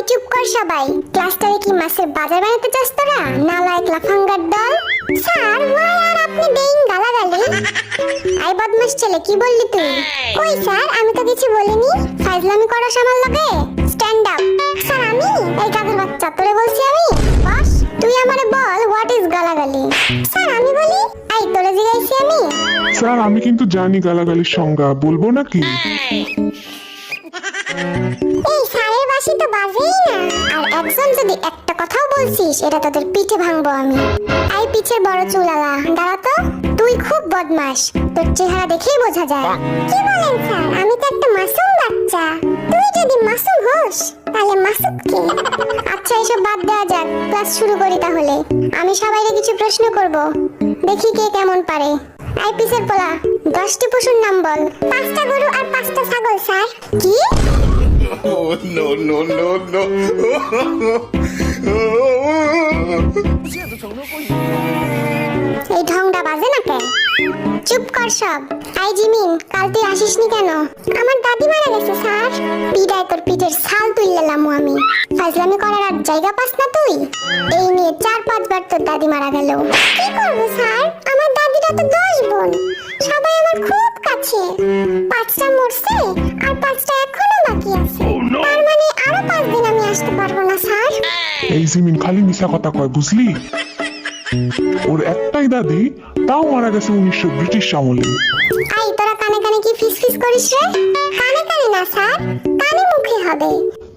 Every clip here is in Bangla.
চুপ কর সবাই। ক্লাসটারে কি মাছের বাজার বানাতে চাস তোরা? নালায়েক লাফাঙ্গার দল। স্যার ওয়াই আর আপনি দেইন গালাগালি? আই বদমাশ ছেলে, কি বললি তুই? কই স্যার, আমি তো কিছু বলিনি। ফাজলামি করা আমার লগে? Stand up. স্যার আমি? এই গাধের বাচ্চা, তোরে বলছি আমি? বস, তুই আমারে বল হোয়াট ইজ গালাগালি? স্যার আমি বলি। এই তোরে জিগাইছি আমি? স্যার আমি কিন্তু জানি গালাগালির সংজ্ঞা, বলবো নাকি? এই স্যারের বাসি তো বাজেই না। আর একজন যদি একটা কথাও বলছিস, এটা তোদের পিঠে ভাঙবো আমি। এই পিছের বড় চুলালা, দাঁড়া তো। তুই খুব বদমাশ, তোর চেহারা দেখেই বোঝা যায়। কি বলেন স্যার, আমি তো একটা মাসুম বাচ্চা। তুই যদি মাসুম হোস তাহলে মাসুদ কে? আচ্ছা এসব বাদ দেওয়া যাক, ক্লাস শুরু করি তাহলে। আমি সবাইকে কিছু প্রশ্ন করব, দেখি কে কেমন পারে। এই পিছের পোলা, 10টি পশুর নাম বল। 5টা গরু আর 5টা ছাগল স্যার। কি? Oh, no, no, no, no. এই ঢংটা বাজে না কেন? চুপ কর সব। আই জিমিন, কাল তুই আসিসনি কেন? আমার দাদি মারা গেছে স্যার। পিটায় তোর পিঠের ছাল তুললাম আমি। ফাজলামি করার আর জায়গা পাস না তুই? এই নিয়ে 4-5 বার তোর দাদি মারা গেল। কি করবো স্যার, আমার দাদিরা তো 10 বোন, সবাই আমার খুব কাছে। 5টা মরছে আর 5টা এখনো বাকি আছে। তার মানে আরো 5 দিন আমি আসতে পারবো না স্যার। এই জিমিন খালি মিশা কথা কয়, বুঝলি? ওর একটাই দাদি, তাও মারা গেছে 1900 ব্রিটিশ আমলে। আই তোরা কানে কানে কি ফিসফিস করিস রে? কানে কানে না স্যার, কানে মুখে হবে।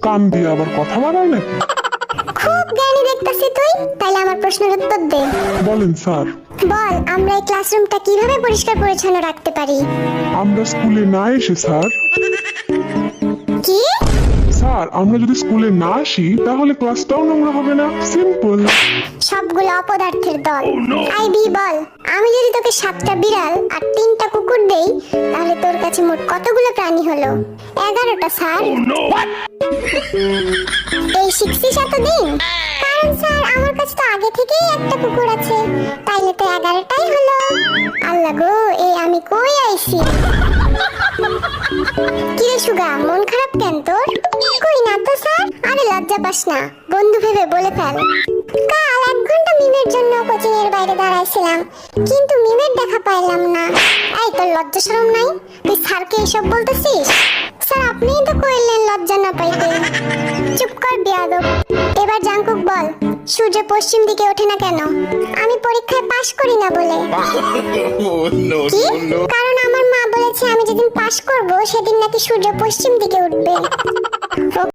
কান দিয়ে আবার কথা বাড়ায় নাকি? খুব জ্ঞানী দেখতাছি তুই। তাইলে আমার প্রশ্নের উত্তর দে। বলেন স্যার। বল, আমরা এই ক্লাসরুমটা কিভাবে পরিষ্কার পরিচ্ছন্ন রাখতে পারি? আমরা স্কুলে না এসে স্যার। কি? স্যার আমরা যদি স্কুলে না আসি তাহলে ক্লাসটাও নোংরা হবে না, সিম্পল। সবগুলো অপদার্থের দল। আইবি বল, আমি যদি তোকে 7টা বিড়াল আর 3টা কুকুর দেই, তাহলে তোর কাছে মোট কতগুলো প্রাণী হলো? 11টা স্যার। এই শিখছিস এতদিন? কারণ স্যার আমার কাছে তো আগে থেকেই একটা কুকুর আছে, তাইলে তো 11টাই হলো। আল্লাহ গো, এই আমি কই আইছি? কি রে সুগা, মন খারাপ কেন তোর? কই না তো স্যার। আরে লজ্জা পাস না, বন্ধু ভেবে বলে ফেল। কাল 1 ঘন্টা মিমের জন্য কোচিং এর বাইরে দাঁড়াইছিলাম, কিন্তু মিমের দেখা পাইলাম না। এই তোর লজ্জা শরম নাই? তুই স্যারকে এসব বলতেছিস? স্যার আপনিই তো কইলেন লজ্জা না পাইতে। চুপ কর বেয়াদব। এবার জাঙ্কুক বল, সূর্য পশ্চিম দিকে ওঠে না কেন? আমি পরীক্ষায় পাশ করি না বলে। Oh, no, কি? no, no. কারণ আমার মা বলেছে আমি যেদিন পাশ করব সেদিন নাকি সূর্য পশ্চিম দিকে উঠবে।